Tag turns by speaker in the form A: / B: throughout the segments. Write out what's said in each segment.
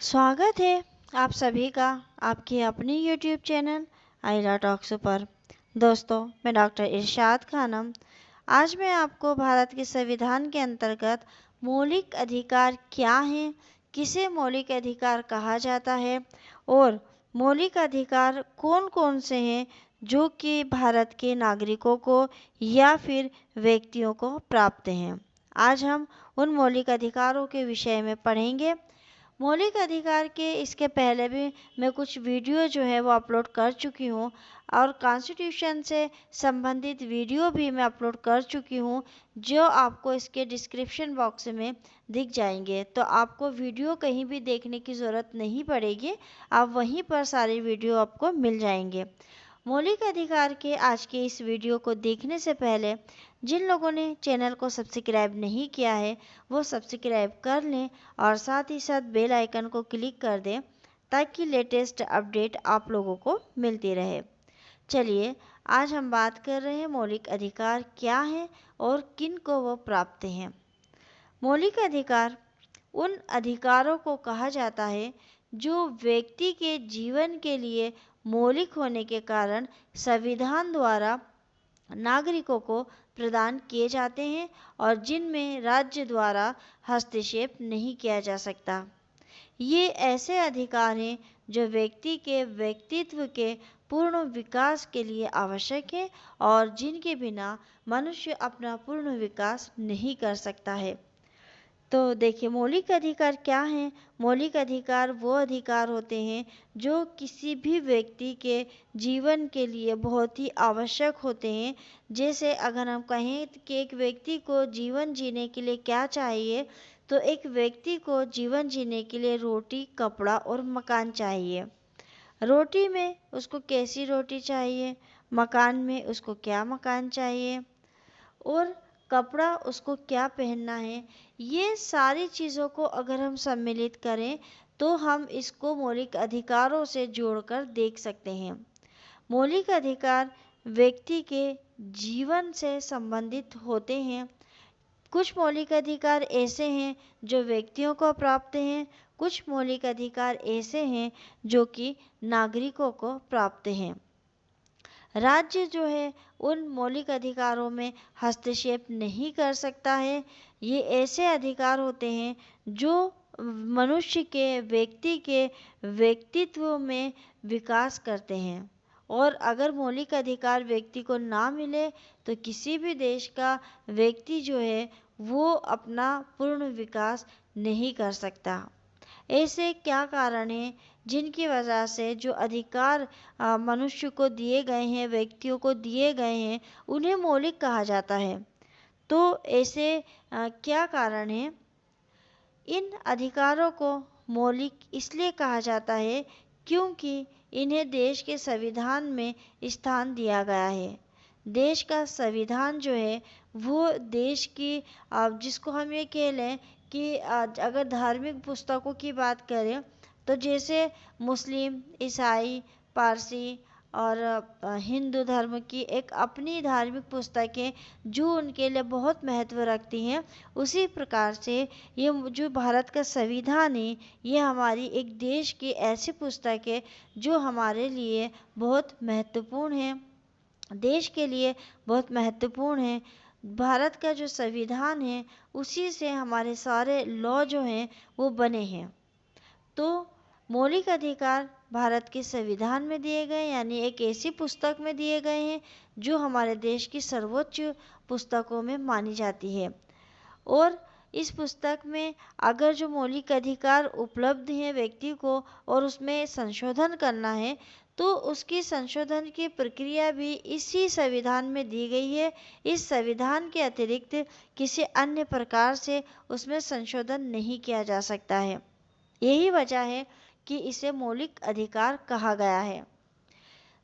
A: स्वागत है आप सभी का आपके अपने YouTube चैनल आयरा टॉक्स पर। दोस्तों, मैं डॉक्टर इरशाद खानम। आज मैं आपको भारत के संविधान के अंतर्गत मौलिक अधिकार क्या हैं, किसे मौलिक अधिकार कहा जाता है और मौलिक अधिकार कौन-कौन से हैं जो कि भारत के नागरिकों को या फिर व्यक्तियों को प्राप्त हैं। आज हम उन मौलिक अधिकारों के विषय में पढ़ेंगे। मौलिक अधिकार के इसके पहले भी मैं कुछ वीडियो जो है वो अपलोड कर चुकी हूँ और कॉन्स्टिट्यूशन से संबंधित वीडियो भी मैं अपलोड कर चुकी हूँ, जो आपको इसके डिस्क्रिप्शन बॉक्स में दिख जाएंगे। तो आपको वीडियो कहीं भी देखने की ज़रूरत नहीं पड़ेगी, आप वहीं पर सारे वीडियो आपको मिल जाएंगे। मौलिक अधिकार के आज के इस वीडियो को देखने से पहले जिन लोगों ने चैनल को सब्सक्राइब नहीं किया है वो सब्सक्राइब कर लें और साथ ही साथ बेल आइकन को क्लिक कर दें ताकि लेटेस्ट अपडेट आप लोगों को मिलती रहे। चलिए, आज हम बात कर रहे हैं मौलिक अधिकार क्या हैं और किन को वो प्राप्त हैं। मौलिक अधिकार उन अधिकारों को कहा जाता है जो व्यक्ति के जीवन के लिए मौलिक होने के कारण संविधान द्वारा नागरिकों को प्रदान किए जाते हैं और जिनमें राज्य द्वारा हस्तक्षेप नहीं किया जा सकता। ये ऐसे अधिकार हैं जो व्यक्ति के व्यक्तित्व के पूर्ण विकास के लिए आवश्यक है और जिनके बिना मनुष्य अपना पूर्ण विकास नहीं कर सकता है। तो देखिए, मौलिक अधिकार क्या हैं। मौलिक अधिकार वो अधिकार होते हैं जो किसी भी व्यक्ति के जीवन के लिए बहुत ही आवश्यक होते हैं। जैसे अगर हम कहें कि एक व्यक्ति को जीवन जीने के लिए क्या चाहिए, तो एक व्यक्ति को जीवन जीने के लिए रोटी, कपड़ा और मकान चाहिए। रोटी में उसको कैसी रोटी चाहिए, मकान में उसको क्या मकान चाहिए और कपड़ा उसको क्या पहनना है। ये सारी चीज़ों को अगर हम सम्मिलित करें तो हम इसको मौलिक अधिकारों से जोड़कर देख सकते हैं। मौलिक अधिकार व्यक्ति के जीवन से संबंधित होते हैं। कुछ मौलिक अधिकार ऐसे हैं जो व्यक्तियों को प्राप्त हैं, कुछ मौलिक अधिकार ऐसे हैं जो कि नागरिकों को प्राप्त हैं। राज्य जो है उन मौलिक अधिकारों में हस्तक्षेप नहीं कर सकता है। ये ऐसे अधिकार होते हैं जो मनुष्य के व्यक्ति के व्यक्तित्व में विकास करते हैं और अगर मौलिक अधिकार व्यक्ति को ना मिले तो किसी भी देश का व्यक्ति जो है वो अपना पूर्ण विकास नहीं कर सकता। ऐसे क्या कारण हैं जिनकी वजह से जो अधिकार मनुष्य को दिए गए हैं, व्यक्तियों को दिए गए हैं, उन्हें मौलिक कहा जाता है। तो ऐसे क्या कारण हैं? इन अधिकारों को मौलिक इसलिए कहा जाता है क्योंकि इन्हें देश के संविधान में स्थान दिया गया है। देश का संविधान जो है वो देश की जिसको हम ये कह लें कि अगर धार्मिक पुस्तकों की बात करें तो जैसे मुस्लिम, ईसाई, पारसी और हिंदू धर्म की एक अपनी धार्मिक पुस्तकें जो उनके लिए बहुत महत्व रखती हैं, उसी प्रकार से ये जो भारत का संविधान है ये हमारी एक देश की ऐसी पुस्तक है जो हमारे लिए बहुत महत्वपूर्ण है, देश के लिए बहुत महत्वपूर्ण है। भारत का जो संविधान है उसी से हमारे सारे लॉ जो हैं वो बने हैं। तो मौलिक अधिकार भारत के संविधान में दिए गए, यानी एक ऐसी पुस्तक में दिए गए हैं जो हमारे देश की सर्वोच्च पुस्तकों में मानी जाती है। और इस पुस्तक में अगर जो मौलिक अधिकार उपलब्ध हैं व्यक्ति को और उसमें संशोधन करना है तो उसकी संशोधन की प्रक्रिया भी इसी संविधान में दी गई है। इस संविधान के अतिरिक्त किसी अन्य प्रकार से उसमें संशोधन नहीं किया जा सकता है। यही वजह है कि इसे मौलिक अधिकार कहा गया है।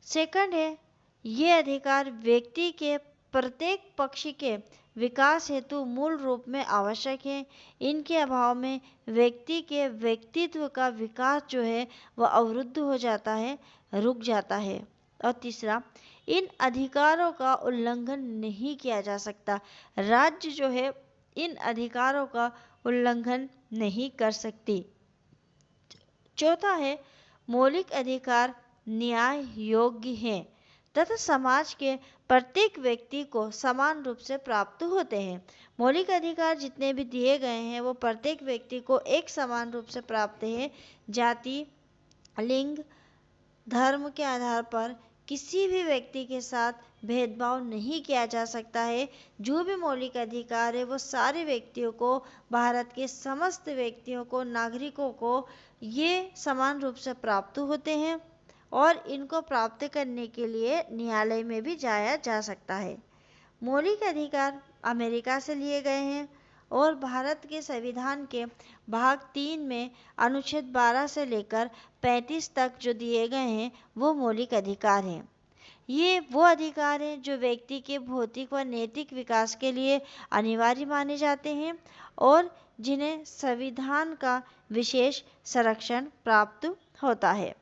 A: सेकंड है, ये अधिकार व्यक्ति के प्रत्येक पक्ष के विकास हेतु मूल रूप में आवश्यक है। इनके अभाव में व्यक्ति के व्यक्तित्व का विकास जो है वह अवरुद्ध हो जाता है, रुक जाता है। और तीसरा, इन अधिकारों का उल्लंघन नहीं किया जा सकता। राज्य जो है इन अधिकारों का उल्लंघन नहीं कर सकती। चौथा है मौलिक अधिकार न्याय योग्य हैं तथा समाज के प्रत्येक व्यक्ति को समान रूप से प्राप्त होते हैं। मौलिक अधिकार जितने भी दिए गए हैं वो प्रत्येक व्यक्ति को एक समान रूप से प्राप्त है। जाति, लिंग, धर्म के आधार पर किसी भी व्यक्ति के साथ भेदभाव नहीं किया जा सकता है। जो भी मौलिक अधिकार है वो सारे व्यक्तियों को, भारत के समस्त व्यक्तियों को, नागरिकों को ये समान रूप से प्राप्त होते हैं और इनको प्राप्त करने के लिए न्यायालय में भी जाया जा सकता है। मौलिक अधिकार अमेरिका से लिए गए हैं और भारत के संविधान के भाग 3 में अनुच्छेद 12 से लेकर 35 तक जो दिए गए हैं वो मौलिक अधिकार हैं। ये वो अधिकार हैं जो व्यक्ति के भौतिक व नैतिक विकास के लिए अनिवार्य माने जाते हैं और जिन्हें संविधान का विशेष संरक्षण प्राप्त होता है।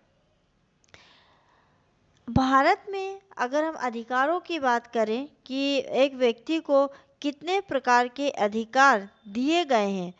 A: भारत में अगर हम अधिकारों की बात करें कि एक व्यक्ति को कितने प्रकार के अधिकार दिए गए हैं,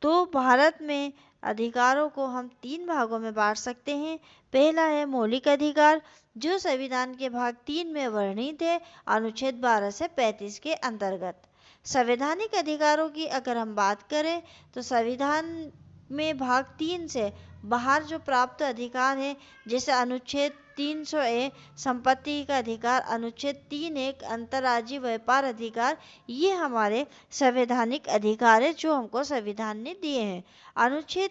A: तो भारत में अधिकारों को हम 3 भागों में बांट सकते हैं। पहला है मौलिक अधिकार, जो संविधान के भाग 3 में वर्णित है अनुच्छेद 12 से 35 के अंतर्गत। संवैधानिक अधिकारों की अगर हम बात करें तो संविधान में भाग 3 से बाहर जो प्राप्त अधिकार है, जैसे अनुच्छेद 300A संपत्ति का अधिकार, अनुच्छेद 3(1) अंतर्राज्यीय व्यापार अधिकार, ये हमारे संवैधानिक अधिकार है जो हमको संविधान ने दिए हैं। अनुच्छेद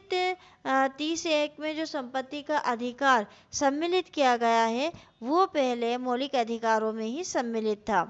A: 30(1) में जो संपत्ति का अधिकार सम्मिलित किया गया है वो पहले मौलिक अधिकारों में ही सम्मिलित था।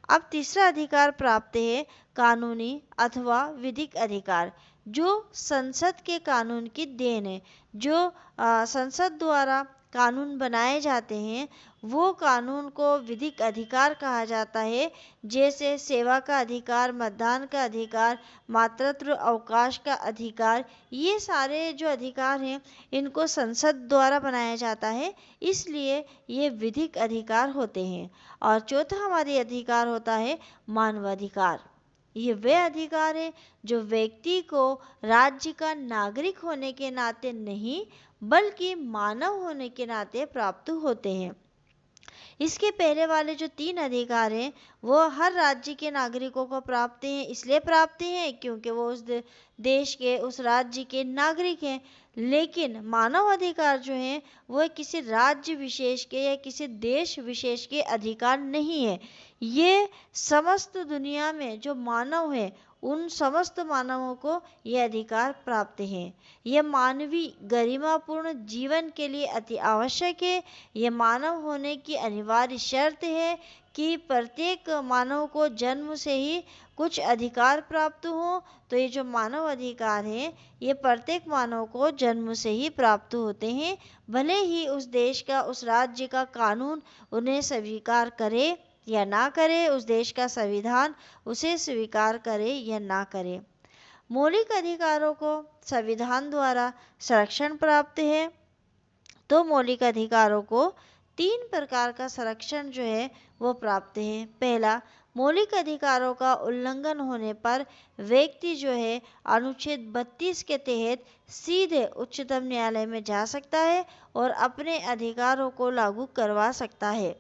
A: अब तीसरा अधिकार प्राप्त है कानूनी अथवा विधिक अधिकार, जो संसद के कानून की देन है। जो संसद द्वारा कानून बनाए जाते हैं वो कानून को विधिक अधिकार कहा जाता है। जैसे सेवा का अधिकार, मतदान का अधिकार, मातृत्व अवकाश का अधिकार, ये सारे जो अधिकार हैं इनको संसद द्वारा बनाया जाता है, इसलिए ये विधिक अधिकार होते हैं। और चौथा हमारे अधिकार होता है मानवाधिकार। ये वे अधिकार है जो व्यक्ति को राज्य का नागरिक होने के नाते नहीं बल्कि मानव होने के नाते प्राप्त होते हैं। इसके पहले वाले जो 3 अधिकार हैं वो हर राज्य के नागरिकों को प्राप्त हैं, इसलिए प्राप्त हैं क्योंकि वो उस देश के, उस राज्य के नागरिक हैं। लेकिन मानव अधिकार जो हैं वो किसी राज्य विशेष के या किसी देश विशेष के अधिकार नहीं है। ये समस्त दुनिया में जो मानव है उन समस्त मानवों को ये अधिकार प्राप्त हैं। ये मानवीय गरिमापूर्ण जीवन के लिए अति आवश्यक है। ये मानव होने की अनिवार्य शर्त है कि प्रत्येक मानव को जन्म से ही कुछ अधिकार प्राप्त हो। तो ये जो मानव अधिकार हैं ये प्रत्येक मानव को जन्म से ही प्राप्त होते हैं, भले ही उस देश का, उस राज्य का कानून उन्हें स्वीकार करे या ना करे, उस देश का संविधान उसे स्वीकार करे या ना करे। मौलिक अधिकारों को संविधान द्वारा संरक्षण प्राप्त है। तो मौलिक अधिकारों को 3 प्रकार का संरक्षण जो है वो प्राप्त है। पहला, मौलिक अधिकारों का उल्लंघन होने पर व्यक्ति जो है अनुच्छेद 32 के तहत सीधे उच्चतम न्यायालय में जा सकता है और अपने अधिकारों को लागू करवा सकता है।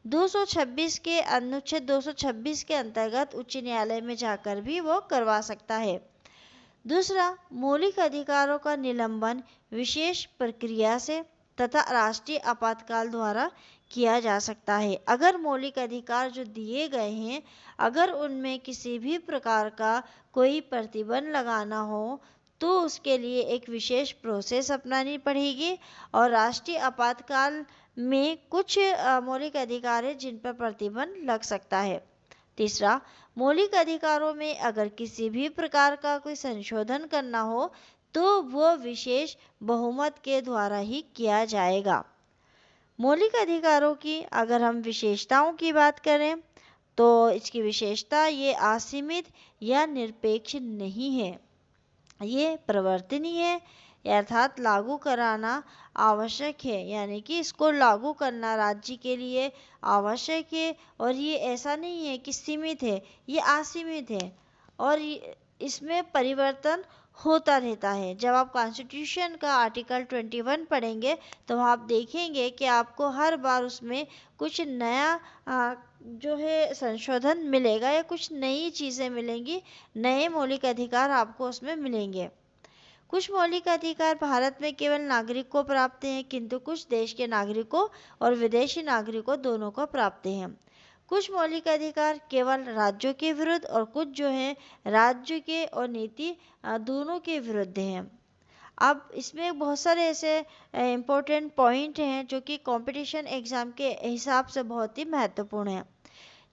A: 226 के अनुच्छेद 226 के अंतर्गत उच्च न्यायालय में जाकर भी वो करवा सकता है। दूसरा, मौलिक अधिकारों का निलंबन विशेष प्रक्रिया से तथा राष्ट्रीय आपातकाल द्वारा किया जा सकता है। अगर मौलिक अधिकार जो दिए गए हैं अगर उनमें किसी भी प्रकार का कोई प्रतिबंध लगाना हो तो उसके लिए एक विशेष प्रोसेस अपनानी पड़ेगी और राष्ट्रीय आपातकाल में कुछ मौलिक अधिकार है जिन पर प्रतिबंध लग सकता है। तीसरा, मौलिक अधिकारों में अगर किसी भी प्रकार का कोई संशोधन करना हो तो वो विशेष बहुमत के द्वारा ही किया जाएगा। मौलिक अधिकारों की अगर हम विशेषताओं की बात करें तो इसकी विशेषता ये असीमित या निरपेक्ष नहीं है, ये परिवर्तनीय है, अर्थात लागू कराना आवश्यक है, यानी कि इसको लागू करना राज्य के लिए आवश्यक है। और ये ऐसा नहीं है कि सीमित है, ये असीमित है और इसमें परिवर्तन होता रहता है। जब आप कॉन्स्टिट्यूशन का आर्टिकल 21 पढ़ेंगे तो आप देखेंगे कि आपको हर बार उसमें कुछ नया जो है संशोधन मिलेगा या कुछ नई चीज़ें मिलेंगी, नए मौलिक अधिकार आपको उसमें मिलेंगे। कुछ मौलिक अधिकार भारत में केवल नागरिक को प्राप्त हैं, किंतु कुछ देश के नागरिकों और विदेशी नागरिकों दोनों को प्राप्त हैं। कुछ मौलिक अधिकार केवल राज्यों के विरुद्ध और कुछ जो है राज्य के और नीति दोनों के विरुद्ध हैं। अब इसमें बहुत सारे ऐसे इम्पोर्टेंट पॉइंट हैं जो कि कंपटीशन एग्जाम के हिसाब से बहुत ही महत्वपूर्ण है।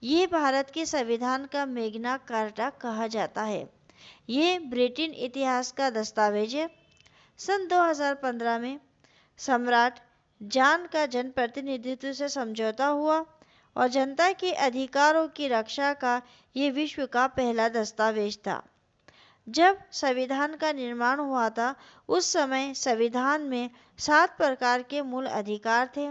A: ये भारत के संविधान का मैग्ना कार्टा कहा जाता है। ये ब्रिटेन इतिहास का दस्तावेज है। सन 2015 में सम्राट जॉन का जनप्रतिनिधित्व से समझौता हुआ और जनता के अधिकारों की रक्षा का ये विश्व का पहला दस्तावेज था। जब संविधान का निर्माण हुआ था उस समय संविधान में 7 प्रकार के मूल अधिकार थे,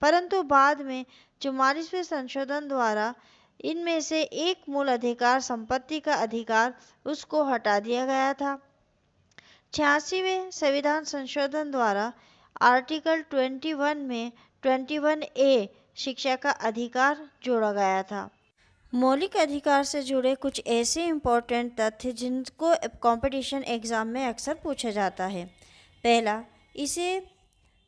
A: परंतु बाद में 44वें संशोधन द्वारा इनमें से एक मूल अधिकार संपत्ति का अधिकार उसको हटा दिया गया था। 86वें संविधान संशोधन द्वारा आर्टिकल 21 में 21A शिक्षा का अधिकार जोड़ा गया था। मौलिक अधिकार से जुड़े कुछ ऐसे इम्पोर्टेंट तथ्य जिनको कंपटीशन एग्जाम में अक्सर पूछा जाता है। पहला, इसे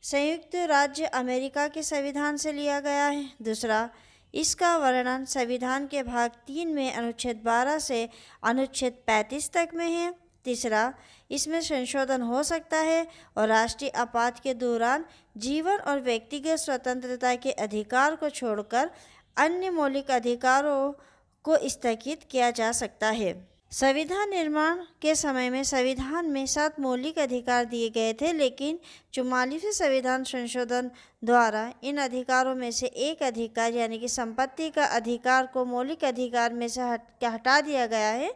A: संयुक्त राज्य अमेरिका के संविधान से लिया गया है। दूसरा, इसका वर्णन संविधान के भाग 3 में अनुच्छेद 12 से अनुच्छेद 35 तक में है। तीसरा, इसमें संशोधन हो सकता है और राष्ट्रीय आपात के दौरान जीवन और व्यक्तिगत स्वतंत्रता के अधिकार को छोड़कर अन्य मौलिक अधिकारों को स्थगित किया जा सकता है। संविधान निर्माण के समय में संविधान में 7 मौलिक अधिकार दिए गए थे, लेकिन 44वें संविधान संशोधन द्वारा इन अधिकारों में से एक अधिकार यानी कि संपत्ति का अधिकार को मौलिक अधिकार में से हटा दिया गया है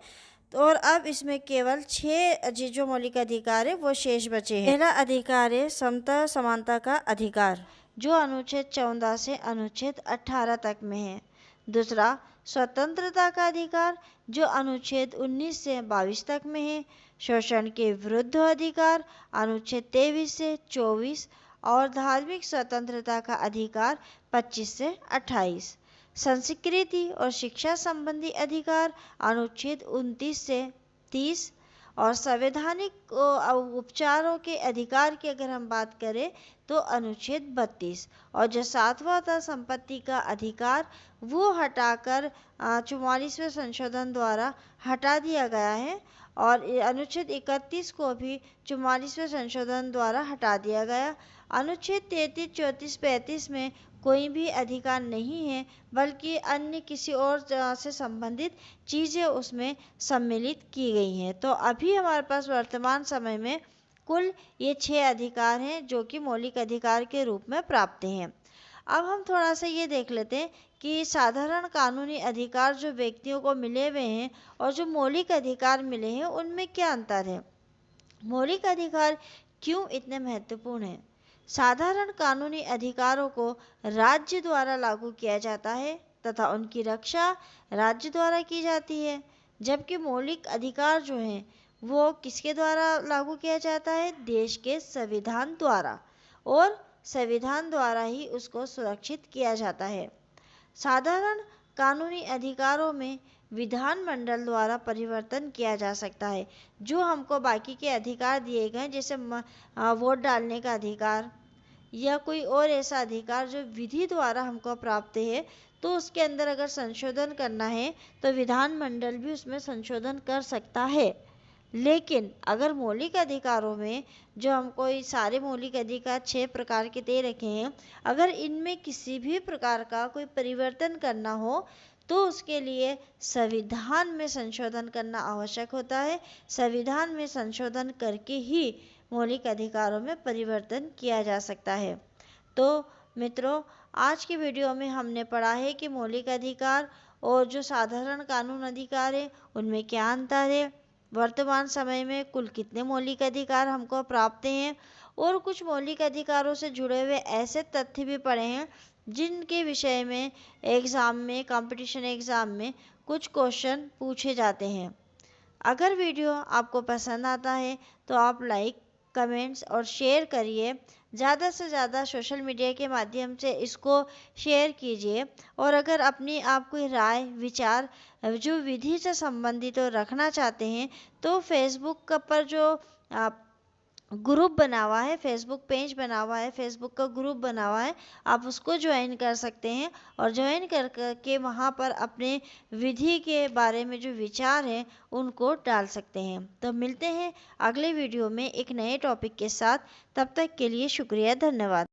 A: और अब इसमें केवल 6 जो मौलिक अधिकार है वो शेष बचे हैं। पहला अधिकार है समता समानता का अधिकार, जो अनुच्छेद 14 से अनुच्छेद 18 तक में है। दूसरा, स्वतंत्रता का अधिकार, जो अनुच्छेद 19 से 22 तक में है। शोषण के विरुद्ध अधिकार, अनुच्छेद 23 से 24 और धार्मिक स्वतंत्रता का अधिकार 25 से 28। संस्कृति और शिक्षा संबंधी अधिकार, अनुच्छेद 29 से 30 और संवैधानिक उपचारों के अधिकार की अगर हम बात करें तो अनुच्छेद 32 और जो 7वां था संपत्ति का अधिकार वो हटाकर 44वें संशोधन द्वारा हटा दिया गया है और अनुच्छेद 31 को भी 44वें संशोधन द्वारा हटा दिया गया। अनुच्छेद 33, 34, 35 में कोई भी अधिकार नहीं है बल्कि अन्य किसी और से संबंधित चीज़ें उसमें सम्मिलित की गई हैं। तो अभी हमारे पास वर्तमान समय में कुल ये 6 अधिकार हैं जो कि मौलिक अधिकार के रूप में प्राप्त हैं। अब हम थोड़ा सा ये देख लेते हैं कि साधारण कानूनी अधिकार जो व्यक्तियों को मिले हुए हैं और जो मौलिक अधिकार मिले हैं उनमें क्या अंतर है। मौलिक अधिकार क्यों इतने महत्वपूर्ण हैं। साधारण कानूनी अधिकारों को राज्य द्वारा लागू किया जाता है तथा उनकी रक्षा राज्य द्वारा की जाती है, जबकि मौलिक अधिकार जो हैं वो किसके द्वारा लागू किया जाता है, देश के संविधान द्वारा, और संविधान द्वारा ही उसको सुरक्षित किया जाता है। साधारण कानूनी अधिकारों में विधानमंडल द्वारा परिवर्तन किया जा सकता है। जो हमको बाकी के अधिकार दिए गए जैसे वोट डालने का अधिकार या कोई और ऐसा अधिकार जो विधि द्वारा हमको प्राप्त है, तो उसके अंदर अगर संशोधन करना है तो विधानमंडल भी उसमें संशोधन कर सकता है। लेकिन अगर मौलिक अधिकारों में जो हमको ये सारे मौलिक अधिकार 6 प्रकार के दे रखे हैं, अगर इनमें किसी भी प्रकार का कोई परिवर्तन करना हो तो उसके लिए संविधान में संशोधन करना आवश्यक होता है। संविधान में संशोधन करके ही मौलिक अधिकारों में परिवर्तन किया जा सकता है। तो मित्रों, आज की वीडियो में हमने पढ़ा है कि मौलिक अधिकार और जो साधारण कानून अधिकार है उनमें क्या अंतर है, वर्तमान समय में कुल कितने मौलिक अधिकार हमको प्राप्त हैं, और कुछ मौलिक अधिकारों से जुड़े हुए ऐसे तथ्य भी पढ़े हैं जिनके विषय में एग्ज़ाम में कंपटीशन एग्ज़ाम में कुछ क्वेश्चन पूछे जाते हैं। अगर वीडियो आपको पसंद आता है तो आप लाइक, कमेंट्स और शेयर करिए। ज़्यादा से ज़्यादा सोशल मीडिया के माध्यम से इसको शेयर कीजिए। और अगर अपनी आप कोई राय, विचार जो विधि से संबंधित हो रखना चाहते हैं तो फेसबुक पर जो आप ग्रुप बना हुआ है, फेसबुक पेज बना हुआ है, फेसबुक का ग्रुप बना हुआ है, आप उसको ज्वाइन कर सकते हैं। और ज्वाइन कर के वहाँ पर अपने विधि के बारे में जो विचार हैं उनको डाल सकते हैं। तो मिलते हैं अगले वीडियो में एक नए टॉपिक के साथ। तब तक के लिए शुक्रिया, धन्यवाद।